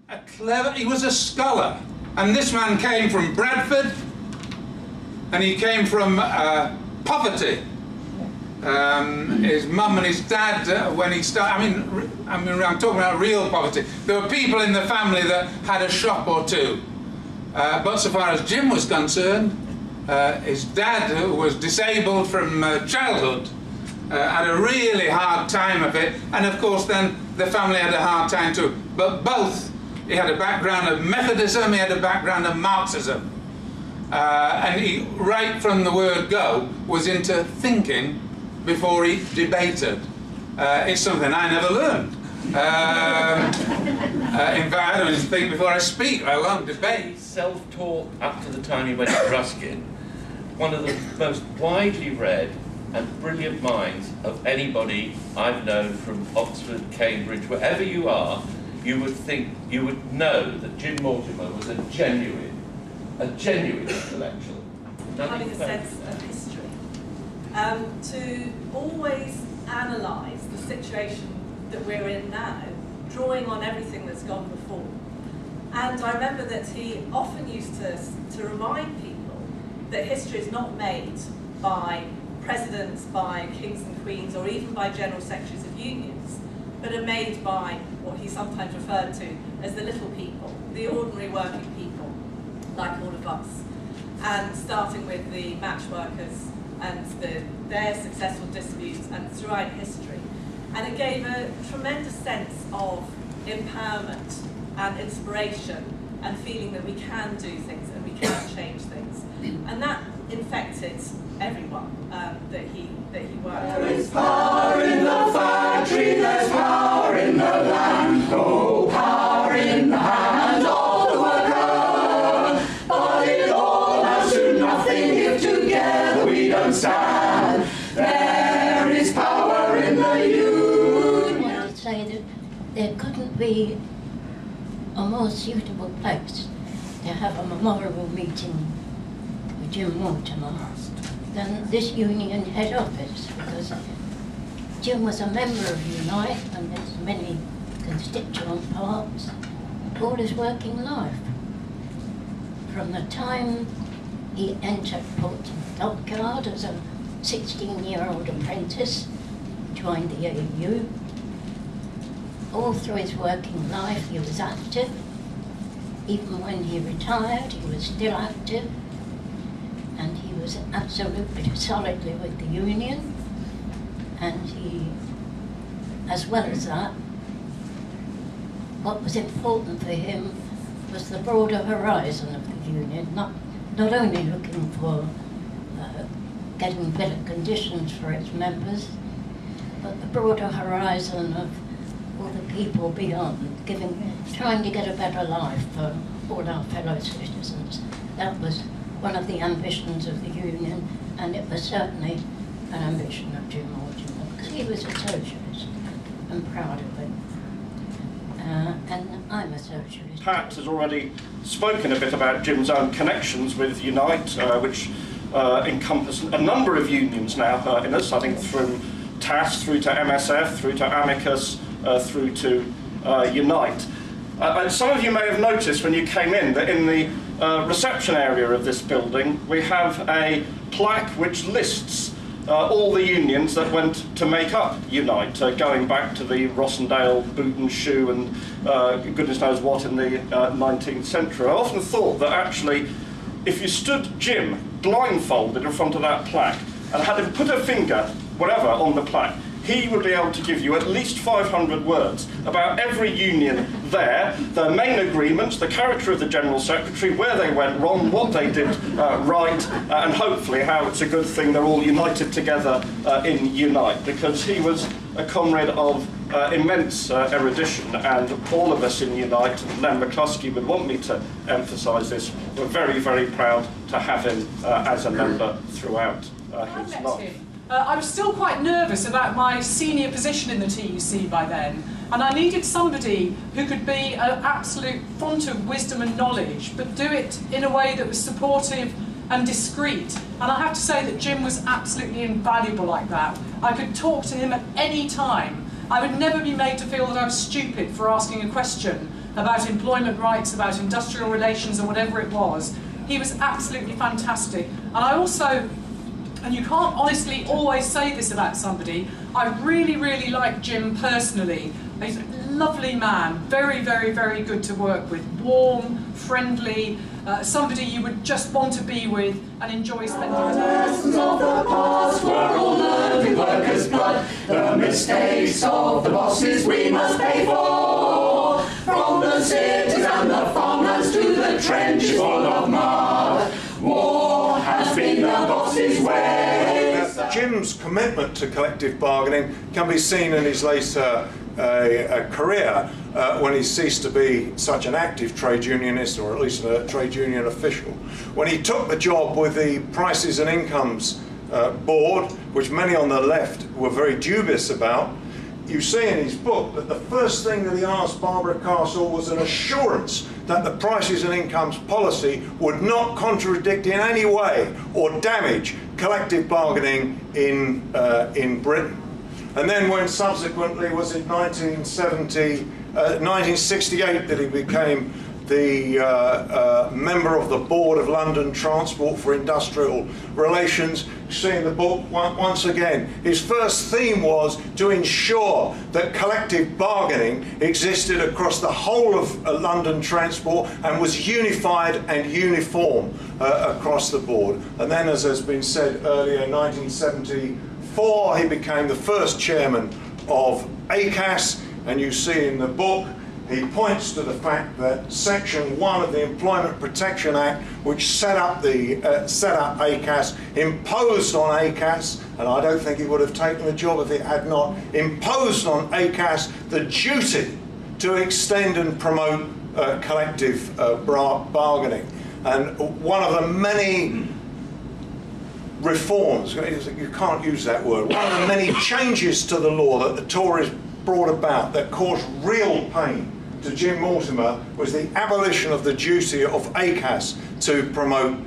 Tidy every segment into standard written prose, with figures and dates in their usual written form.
he was a scholar. And this man came from Bradford, and he came from poverty. His mum and his dad, when he started, I'm talking about real poverty. There were people in the family that had a shop or two. But so far as Jim was concerned, his dad, who was disabled from childhood, had a really hard time of it. And of course then the family had a hard time too. But both, he had a background of Methodism, he had a background of Marxism. And he, right from the word go, was into thinking before he debated. It's something I never learned. In fact, I don't even think before I speak, I won't debate. Self-taught up to the time he went to Ruskin, one of the most widely read and brilliant minds of anybody I've known from Oxford, Cambridge, wherever you are, you would know that Jim Mortimer was a genuine intellectual. Having a sense of history. To always analyse the situation that we're in now, drawing on everything that's gone before. And I remember that he often used to remind people that history is not made by presidents, by kings and queens, or even by general secretaries of unions, but are made by what he sometimes referred to as the little people, the ordinary working people, like all of us. And starting with the match workers and their successful disputes and throughout history. And it gave a tremendous sense of empowerment and inspiration and feeling that we can do things and we can change things. And that infected everyone that he worked with. There is power in the factory, there's power in the land, no power in the hand of the worker. But it all has to nothing if together we don't stand. There is power in the union. I wanted to say that there couldn't be a more suitable place to have a memorial meeting with Jim Mortimer than this union head office, because Jim was a member of Unite and there's many constituent parts all his working life. From the time he entered Portsmouth Dockyard as a 16-year-old apprentice, joined the AU, all through his working life he was active. Even when he retired, he was still active, and he was absolutely solidly with the union. And he, as well as that, what was important for him was the broader horizon of the union, not only looking for getting better conditions for its members, but the broader horizon of all the people beyond, trying to get a better life for all our fellow citizens. That was one of the ambitions of the union, and it was certainly an ambition of Jim Mortimer, because he was a socialist and proud of it. And I'm a socialist. Pat has already spoken a bit about Jim's own connections with Unite, which encompass a number of unions now in us, I think from TAS through to MSF, through to ACAS, through to Unite. Some of you may have noticed when you came in that in the reception area of this building we have a plaque which lists all the unions that went to make up Unite, going back to the Rossendale boot and shoe and goodness knows what in the 19th century. I often thought that actually if you stood Jim blindfolded in front of that plaque and had him put a finger, whatever, on the plaque, he would be able to give you at least 500 words about every union there, their main agreements, the character of the General Secretary, where they went wrong, what they did right, and hopefully how it's a good thing they're all united together in Unite, because he was a comrade of immense erudition, and all of us in Unite, and Len McCluskey would want me to emphasise this, we're very, very proud to have him as a member throughout his life. I was still quite nervous about my senior position in the TUC by then, and I needed somebody who could be an absolute font of wisdom and knowledge, but do it in a way that was supportive and discreet. And I have to say that Jim was absolutely invaluable like that. I could talk to him at any time. I would never be made to feel that I was stupid for asking a question, about employment rights, about industrial relations, or whatever it was. He was absolutely fantastic. And I also, and you can't honestly always say this about somebody, I really, really like Jim personally. He's a lovely man, very, very, very good to work with, warm, friendly, somebody you would just want to be with and enjoy spending time. The lessons of the past were all learned in workers' blood. The mistakes of the bosses we must pay for. From the cities and the farmlands to the trenches full of mud. War has been the boss's way. Jim's commitment to collective bargaining can be seen in his later career when he ceased to be such an active trade unionist, or at least a trade union official. When he took the job with the Prices and Incomes Board, which many on the left were very dubious about, you see in his book that the first thing that he asked Barbara Castle was an assurance that the Prices and Incomes policy would not contradict in any way or damage collective bargaining in Britain. And then when subsequently, was it 1968 that he became the member of the Board of London Transport for Industrial Relations. You see in the book, once again, his first theme was to ensure that collective bargaining existed across the whole of London Transport and was unified and uniform across the board. And then, as has been said earlier, in 1974, he became the first chairman of ACAS, and you see in the book he points to the fact that Section 1 of the Employment Protection Act, which set up ACAS, imposed on ACAS, and I don't think he would have taken the job if it had not, imposed on ACAS the duty to extend and promote collective bargaining. And one of the many reforms, you can't use that word, one of the many changes to the law that the Tories brought about that caused real pain to Jim Mortimer was the abolition of the duty of ACAS to promote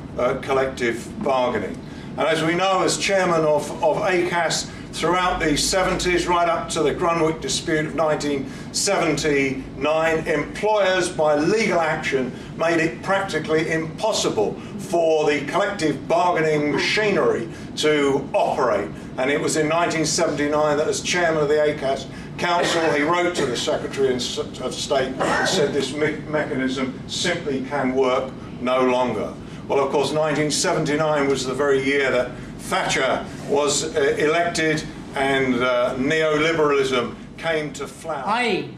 collective bargaining. And as we know, as chairman of ACAS, throughout the 70s, right up to the Grunwick dispute of 1979, employers, by legal action, made it practically impossible for the collective bargaining machinery to operate. And it was in 1979 that, as chairman of the ACAS Council, he wrote to the Secretary of State and said this mechanism simply can work no longer. Well, of course, 1979 was the very year that Thatcher was elected and neoliberalism came to flower. I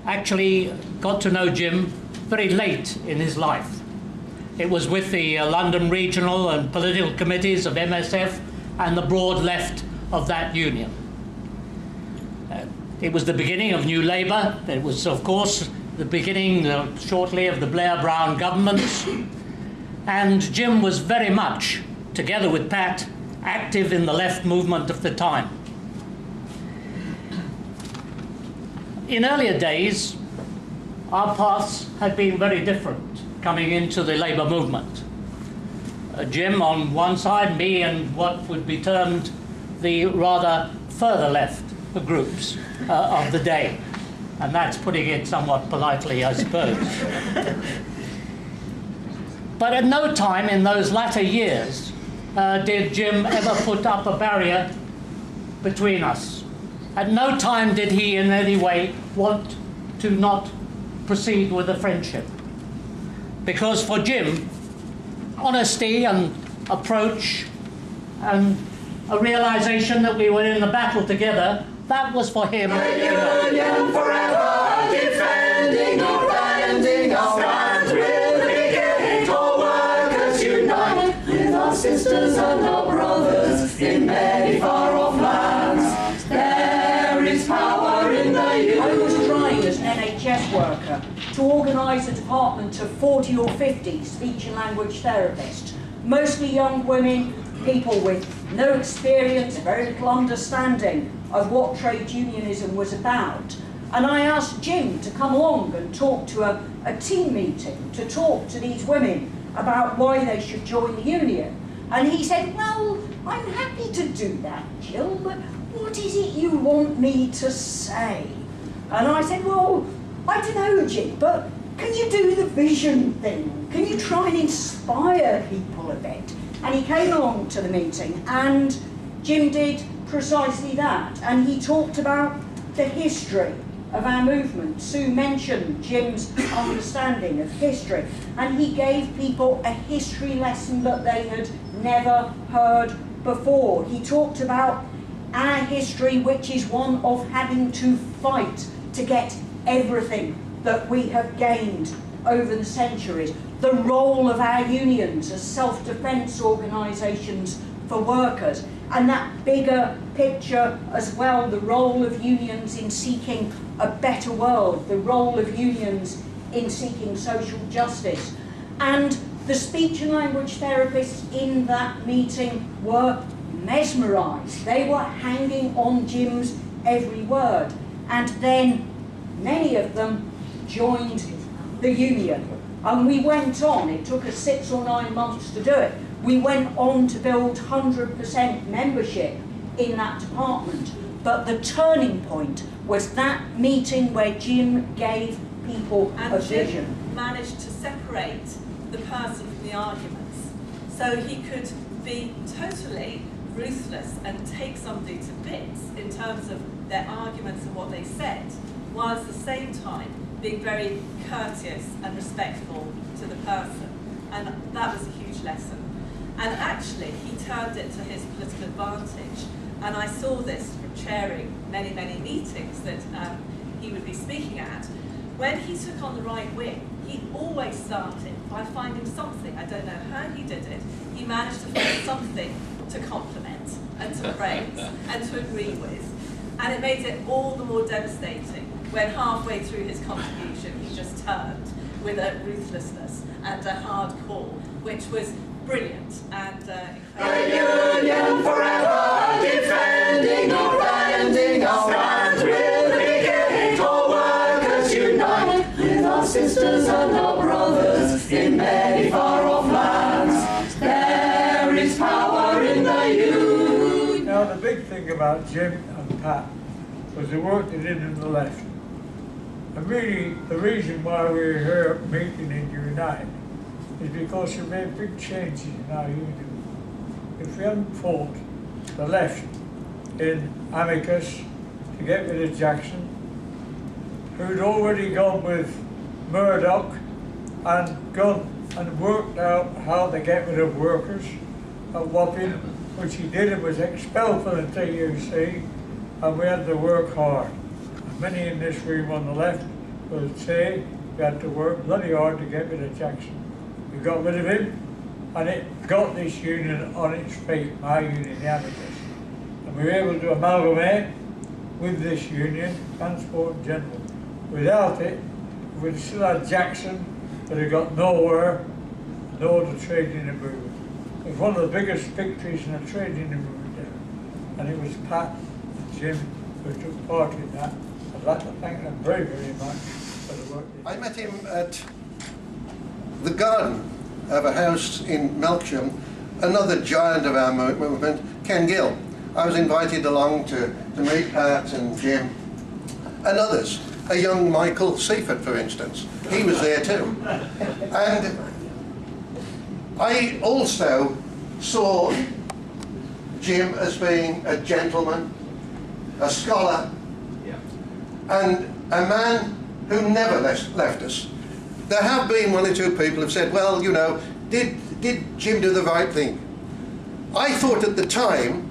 actually got to know Jim very late in his life. It was with the London regional and political committees of MSF and the broad left of that union. It was the beginning of New Labour. It was, of course, the beginning shortly of the Blair-Brown governments. And Jim was very much, together with Pat, active in the left movement of the time. In earlier days, our paths had been very different coming into the Labour movement. Jim on one side, me and what would be termed the rather further left groups of the day. And that's putting it somewhat politely, I suppose. But at no time in those latter years did Jim ever put up a barrier between us. At no time did he in any way want to not proceed with a friendship. Because for Jim, honesty and approach and a realization that we were in the battle together, that was for him. Union forever, defending or ending our stand with the brigade. All workers unite with our sisters and our brothers in many far-off lands. There is power in the union. I was trying as an NHS worker to organise a department of 40 or 50 speech and language therapists, mostly young women, people with no experience, very little understanding of what trade unionism was about. And I asked Jim to come along and talk to a team meeting, to talk to these women about why they should join the union. And he said, well, I'm happy to do that, Jill, but what is it you want me to say? And I said, well, I don't know, Jim, but can you do the vision thing? Can you try and inspire people a bit? And he came along to the meeting, and Jim did precisely that. And he talked about the history of our movement. Sue mentioned Jim's understanding of history, and he gave people a history lesson that they had never heard before. He talked about our history, which is one of having to fight to get everything that we have gained over the centuries. The role of our unions as self-defence organisations for workers, and that bigger picture as well, the role of unions in seeking a better world, the role of unions in seeking social justice. And the speech and language therapists in that meeting were mesmerised. They were hanging on Jim's every word. And then many of them joined the union. And we went on, it took us 6 or 9 months to do it. We went on to build 100% membership in that department. But the turning point was that meeting where Jim gave people a vision. Jim managed to separate the person from the arguments. So he could be totally ruthless and take somebody to bits in terms of their arguments and what they said, while at the same time being very courteous and respectful to the person. And that was a huge lesson. And actually, he turned it to his political advantage. And I saw this from chairing many, many meetings that he would be speaking at. When he took on the right wing, he always started by finding something. I don't know how he did it. He managed to find something to compliment and to praise and to agree with. And it made it all the more devastating when halfway through his contribution he just turned with a ruthlessness and a hard call, which was brilliant and incredible. The union forever, defending or ending our stand. With the brigade, all workers unite, with our sisters and our brothers in many far-off lands. There is power in the union. Now the big thing about Jim and Pat was the work they did in the left. And really, the reason why we're here meeting in Unite is because we made big changes in our union. If we hadn't fought the left in ACAS to get rid of Jackson, who'd already gone with Murdoch and gone and worked out how to get rid of workers at Wapping, which he did and was expelled from the TUC, and we had to work hard. And many in this room on the left will say we had to work bloody hard to get rid of Jackson. We got rid of him, and it got this union on its feet, my union, the ACAS. And we were able to amalgamate with this union, Transport in General. Without it, if we'd still had Jackson, we'd have got nowhere, nor the trade union movement. It was one of the biggest victories in the trade union movement there. And it was Pat and Jim who took part in that. I'd like to thank them very, very much for the work they did. I met him at the garden of a house in Melksham, another giant of our movement, Ken Gill. I was invited along to meet Pat and Jim and others. A young Michael Seaford, for instance. He was there too. And I also saw Jim as being a gentleman, a scholar, and a man who never left us. There have been 1 or 2 people who've said, well, you know, did Jim do the right thing? I thought at the time,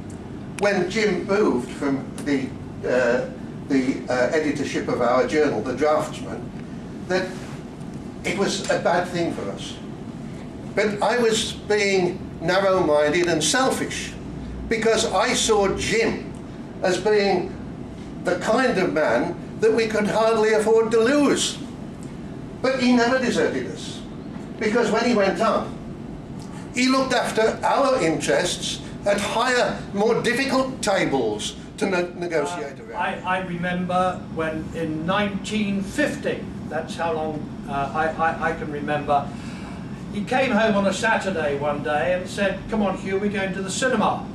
when Jim moved from the editorship of our journal, The Draftsman, that it was a bad thing for us. But I was being narrow-minded and selfish, because I saw Jim as being the kind of man that we could hardly afford to lose. But he never deserted us, because when he went on, he looked after our interests at higher, more difficult tables to negotiate around. I remember when in 1950, that's how long I can remember, he came home on a Saturday one day and said, come on Hugh, we're going to the cinema.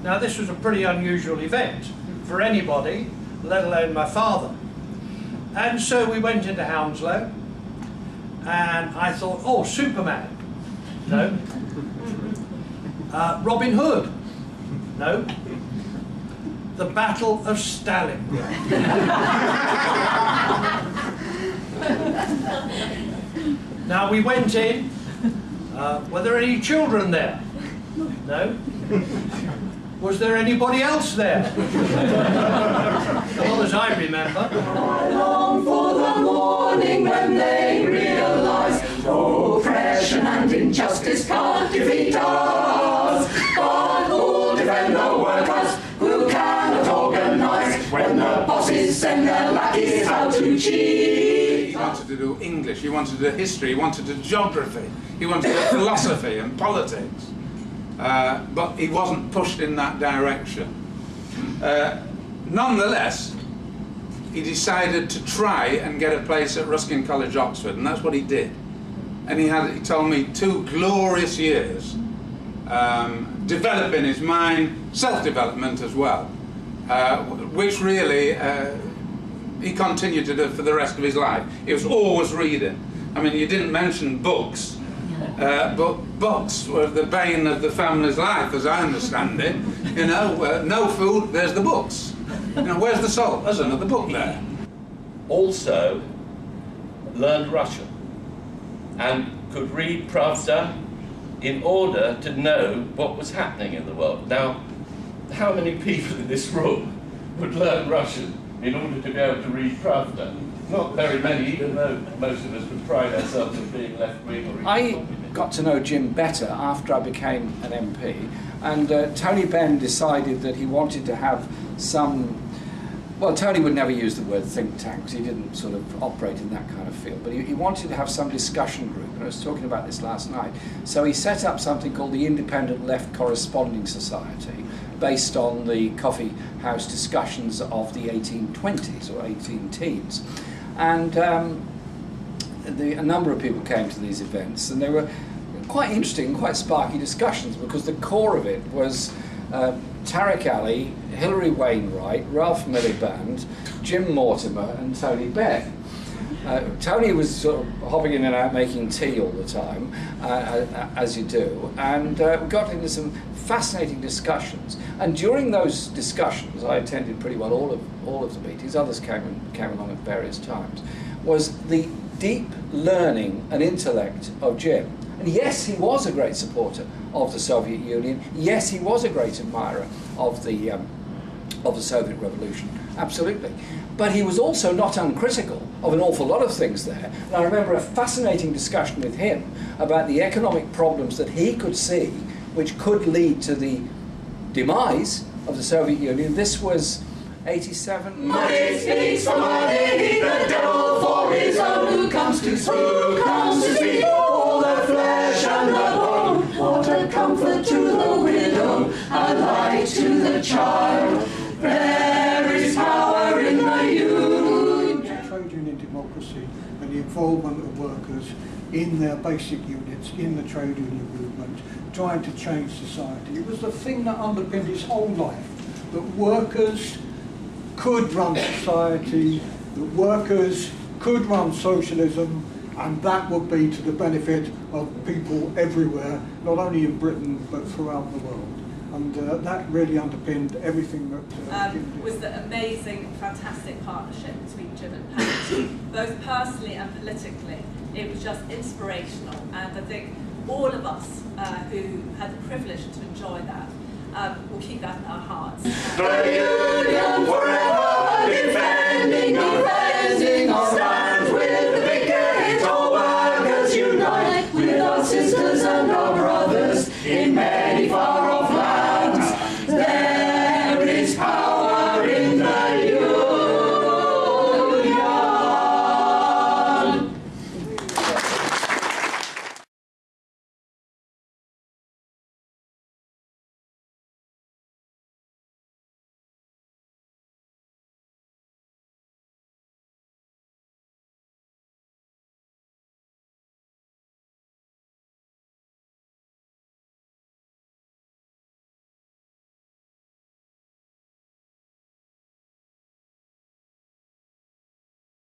Now this was a pretty unusual event for anybody, let alone my father. And so we went into Hounslow, and I thought, oh, Superman. No. Robin Hood. No. The Battle of Stalingrad. Now we went in. Were there any children there? No. Was there anybody else there? Not as I remember. I long for the morning when they realise oppression and injustice can't defeat us. But who'll defend the workers who cannot organise when the bosses send their lackeys out to cheat? He wanted to do English, he wanted to do history, he wanted to do geography, he wanted to do philosophy and politics. But he wasn't pushed in that direction. Nonetheless, he decided to try and get a place at Ruskin College, Oxford, and that's what he did. And he told me 2 glorious years developing his mind, self-development as well, which really he continued to do for the rest of his life. He was always reading. I mean, you didn't mention books, but books were the bane of the family's life, as I understand it. You know, no food, there's the books. You know, where's the salt? There's another book there. Also learned Russian and could read Pravda in order to know what was happening in the world. Now, how many people in this room would learn Russian in order to be able to read Pravda? Not very many, even though most of us would pride ourselves on being left-wing or I got to know Jim better after I became an MP, and Tony Benn decided that he wanted to have some. Well, Tony would never use the word think tank because he didn't sort of operate in that kind of field, but he wanted to have some discussion group, and I was talking about this last night. So he set up something called the Independent Left Corresponding Society, based on the coffee house discussions of the 1820s or 18 teens. And a number of people came to these events, and they were quite interesting, quite sparky discussions, because the core of it was Tariq Ali, Hilary Wainwright, Ralph Miliband, Jim Mortimer and Tony Benn. Tony was sort of hopping in and out making tea all the time, as you do, and we got into some fascinating discussions. And during those discussions, I attended pretty well all of the meetings, others came along at various times, was the deep learning and intellect of Jim. And yes, he was a great supporter of the Soviet Union. Yes, he was a great admirer of the Soviet Revolution, absolutely. But he was also not uncritical of an awful lot of things there. And I remember a fascinating discussion with him about the economic problems that he could see, which could lead to the demise of the Soviet Union. This was 87. Money speaks for money, the devil for his own. Who comes to speak all the flesh and the bone? What a comfort to the widow, a light to the child. There is power in the youth. Trade union democracy and the involvement of workers in their basic units, in the trade union movement, trying to change society. It was the thing that underpinned his whole life, that workers could run society, that workers could run socialism, and that would be to the benefit of people everywhere, not only in Britain but throughout the world. And that really underpinned everything that Jim did. Was the amazing, fantastic partnership between Jim and Pat, both personally and politically. It was just inspirational, and I think all of us who had the privilege to enjoy that will keep that in our hearts.